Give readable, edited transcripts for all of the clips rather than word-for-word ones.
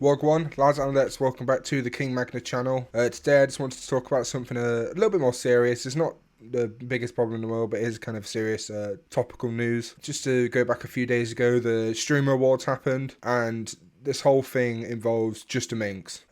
Wagwan, lads and lads, welcome back to the KingMagna channel. Today I just wanted to talk about something a little bit more serious. It's not the biggest problem in the world, but it is kind of serious topical news. Just to go back a few days ago, the Streamer Awards happened, and this whole thing involves JustAMinx.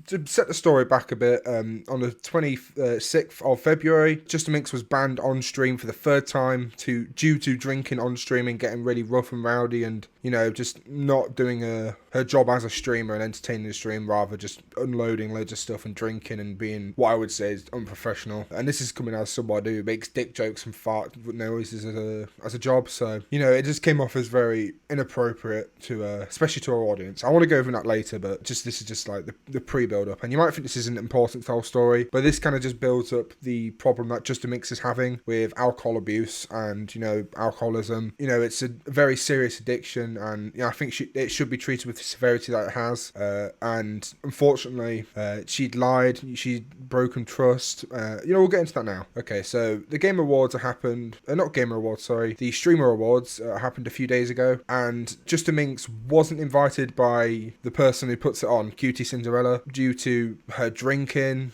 To set the story back a bit, on the 26th of February, JustAMinx was banned on stream for the third time due to drinking on stream and getting really rough and rowdy and, you know, just not doing her job as a streamer and entertaining the stream, rather just unloading loads of stuff and drinking and being what I would say is unprofessional. And this is coming as somebody who makes dick jokes and fart noises as a job, so, you know, it just came off as very inappropriate to, especially to our audience. I want to go over that later, but this is just like the pre-build up. And you might think this isn't important to the whole story, but this kind of just builds up the problem that JustAMinx is having with alcohol abuse and, you know, alcoholism. You know, it's a very serious addiction, and, you know, I think it should be treated with the severity that it has. And unfortunately, she'd lied, she'd broken trust. You know, we'll get into that now. Okay, so the Game Awards happened, not Game Awards, sorry, the Streamer Awards happened a few days ago, and JustAMinx wasn't invited by the person who puts it on, Cutie Cinderella, due to her drinking.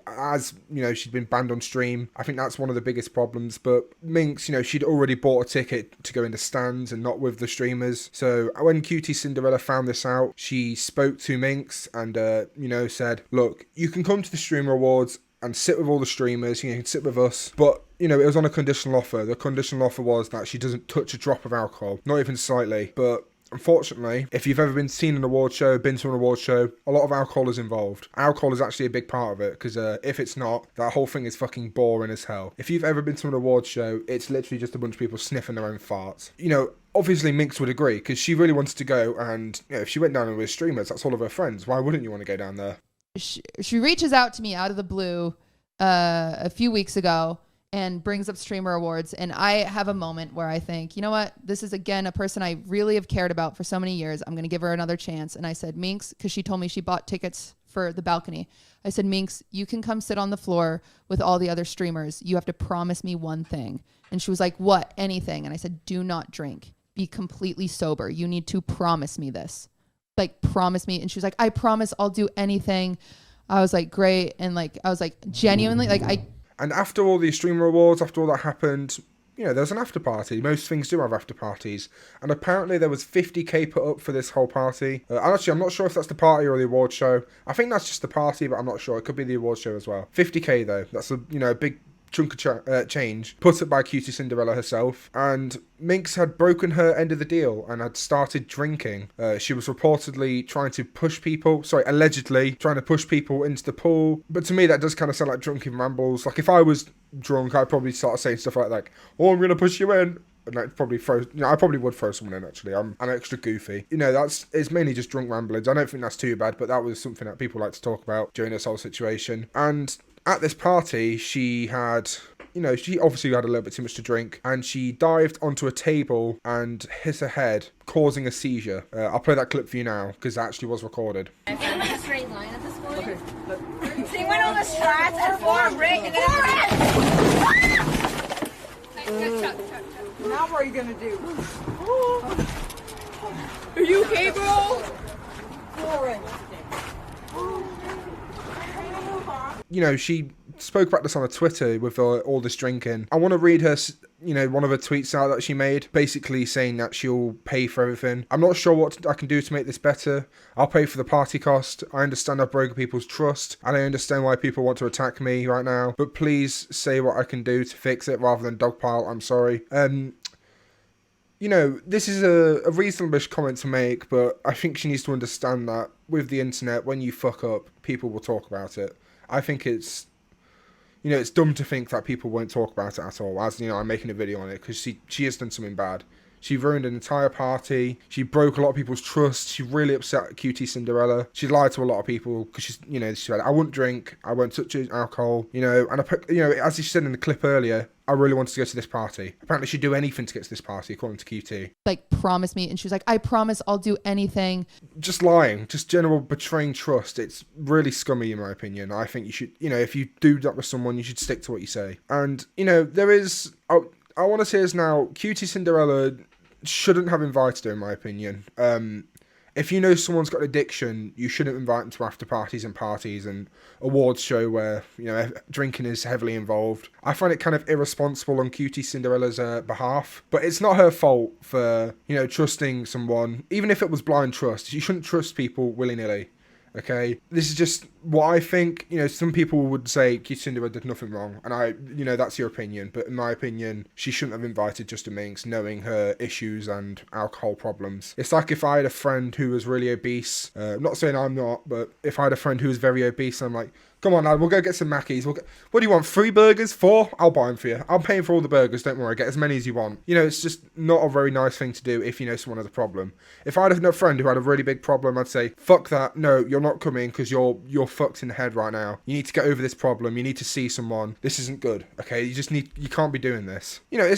As you know, she'd been banned on stream. I think that's one of the biggest problems. But Minx, you know, she'd already bought a ticket to go in the stands and not with the streamers. So when Cutie Cinderella found this out, she spoke to Minx and, you know, said, look, you can come to the Streamer Awards and sit with all the streamers, you can sit with us, but, you know, it was on a conditional offer. The conditional offer was that she doesn't touch a drop of alcohol, not even slightly. But unfortunately, if you've ever been to an award show, a lot of alcohol is involved. Alcohol is actually a big part of it, because if it's not, that whole thing is fucking boring as hell. If you've ever been to an award show, it's literally just a bunch of people sniffing their own farts. You know, obviously Minx would agree, because she really wanted to go, and, you know, if she went down with streamers, that's all of her friends. Why wouldn't you want to go down there? She reaches out to me out of the blue a few weeks ago and brings up Streamer Awards. And I have a moment where I think, you know what? This is, again, a person I really have cared about for so many years. I'm going to give her another chance. And I said, Minx, because she told me she bought tickets for the balcony. I said, Minx, you can come sit on the floor with all the other streamers. You have to promise me one thing. And she was like, what? Anything. And I said, do not drink. Be completely sober. You need to promise me this. Like, promise me. And she was like, I promise I'll do anything. I was like, great. And like, I was like, genuinely, like, And after all the Streamer Awards, after all that happened, you know, there was an after party. Most things do have after parties. And apparently there was 50k put up for this whole party. Actually, I'm not sure if that's the party or the award show. I think that's just the party, but I'm not sure. It could be the award show as well. 50k though. That's a, you know, a big chunk of change put up by Cutie Cinderella herself. And Minx had broken her end of the deal and had started drinking. She was reportedly trying to push people, allegedly trying to push people into the pool. But to me, that does kind of sound like drunken rambles. Like, if I was drunk, I'd probably start saying stuff like, oh, I'm going to push you in. And I'd probably I probably would throw someone in, actually. I'm extra goofy. You know, it's mainly just drunk ramblings. I don't think that's too bad, but that was something that people like to talk about during this whole situation. And at this party, she had, you know, she obviously had a little bit too much to drink, and she dived onto a table and hit her head, causing a seizure. I'll play that clip for you now, because it actually was recorded. I found a straight line at this point. So you went on the strats and form break and Now what are you gonna do? Are you okay, bro? You know, she spoke about this on her Twitter with all this drinking. I want to read her, you know, one of her tweets out that she made, basically saying that she'll pay for everything. I'm not sure what I can do to make this better. I'll pay for the party cost. I understand I've broken people's trust, and I understand why people want to attack me right now, but please say what I can do to fix it rather than dogpile. I'm sorry. You know, this is a reasonable comment to make, but I think she needs to understand that with the internet, when you fuck up, people will talk about it. I think it's, you know, it's dumb to think that people won't talk about it at all. As, you know, I'm making a video on it because she has done something bad. She ruined an entire party. She broke a lot of people's trust. She really upset Cutie Cinderella. She lied to a lot of people because she's, you know, she said, I won't drink. I won't touch alcohol. You know, and you know, as she said in the clip earlier, I really wanted to go to this party. Apparently she'd do anything to get to this party, according to QT. like, promise me. And she was like, I promise I'll do anything. Just lying, just general betraying trust. It's really scummy in my opinion. I think you should, you know, if you do that with someone, you should stick to what you say. And, you know, there is, I want to say this now, Cutie Cinderella shouldn't have invited her, in my opinion. if you know someone's got addiction, you shouldn't invite them to after parties and parties and awards show where, you know, drinking is heavily involved. I find it kind of irresponsible on Cutie Cinderella's behalf, but it's not her fault for, you know, trusting someone. Even if it was blind trust, you shouldn't trust people willy-nilly. Okay, this is just what I think. You know, some people would say Cutie Cinderella did nothing wrong, and you know, that's your opinion. But in my opinion, she shouldn't have invited JustAMinx, knowing her issues and alcohol problems. It's like if I had a friend who was really obese. Not saying I'm not, but if I had a friend who was very obese, I'm like, come on, lad, we'll go get some Mackies. What do you want? 3 burgers? 4? I'll buy them for you. I'm paying for all the burgers. Don't worry. Get as many as you want. You know, it's just not a very nice thing to do if you know someone has a problem. If I had a friend who had a really big problem, I'd say, fuck that. No, you're not coming because you're fucked in the head right now. You need to get over this problem. You need to see someone. This isn't good. Okay, you can't be doing this. You know,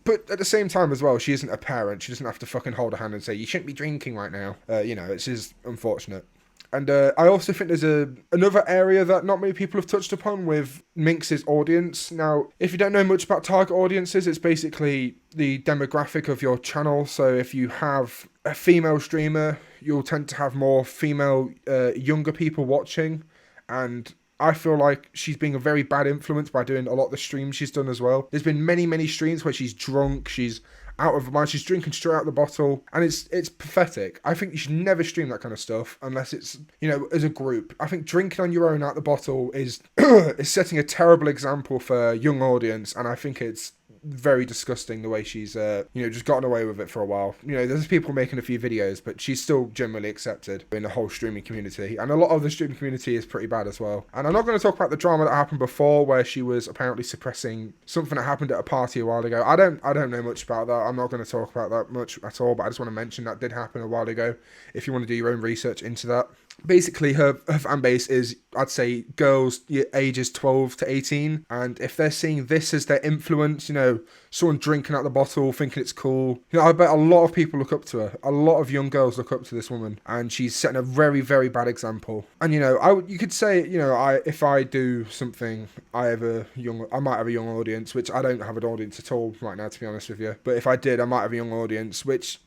but at the same time as well, she isn't a parent. She doesn't have to fucking hold her hand and say, you shouldn't be drinking right now. You know, it's just unfortunate. And I also think there's another area that not many people have touched upon with Minx's audience. Now, if you don't know much about target audiences, it's basically the demographic of your channel. So if you have a female streamer, you'll tend to have more female, younger people watching. And I feel like she's being a very bad influence by doing a lot of the streams she's done as well. There's been many, many streams where she's drunk, she's out of her mind, she's drinking straight out the bottle, and it's pathetic. I think you should never stream that kind of stuff unless it's, you know, as a group. I think drinking on your own out the bottle is is setting a terrible example for a young audience, and I think it's very disgusting the way she's you know, just gotten away with it for a while. You know, there's people making a few videos, but she's still generally accepted in the whole streaming community, and a lot of the streaming community is pretty bad as well. And I'm not going to talk about the drama that happened before, where she was apparently suppressing something that happened at a party a while ago. I don't know much about that. I'm not going to talk about that much at all, but I just want to mention that did happen a while ago if you want to do your own research into that. Basically, her fan base is, I'd say, girls ages 12 to 18, and if they're seeing this as their influence, you know, someone drinking out the bottle, thinking it's cool, you know, I bet a lot of people look up to her. A lot of young girls look up to this woman, and she's setting a very, very bad example. And, you know, you could say, you know, if I do something, I might have a young audience, which I don't have an audience at all right now, to be honest with you. But if I did, I might have a young audience, which,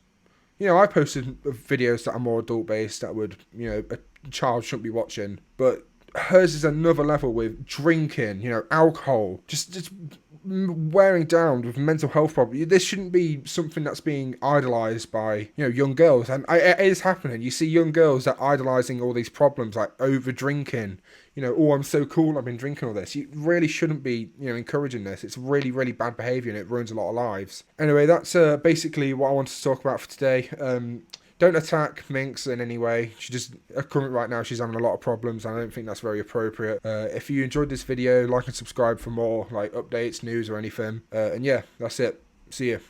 you know, I posted videos that are more adult-based that would, you know, a child shouldn't be watching. But hers is another level with drinking, you know, alcohol, just wearing down with mental health problems. This shouldn't be something that's being idolised by, you know, young girls. And it is happening. You see young girls that are idolising all these problems, like over-drinking. You know, oh, I'm so cool, I've been drinking all this. You really shouldn't be, you know, encouraging this. It's really, really bad behaviour, and it ruins a lot of lives. Anyway, that's basically what I wanted to talk about for today. Don't attack Minx in any way. She just, currently right now, she's having a lot of problems, and I don't think that's very appropriate. If you enjoyed this video, like and subscribe for more like updates, news, or anything. And yeah, that's it. See you.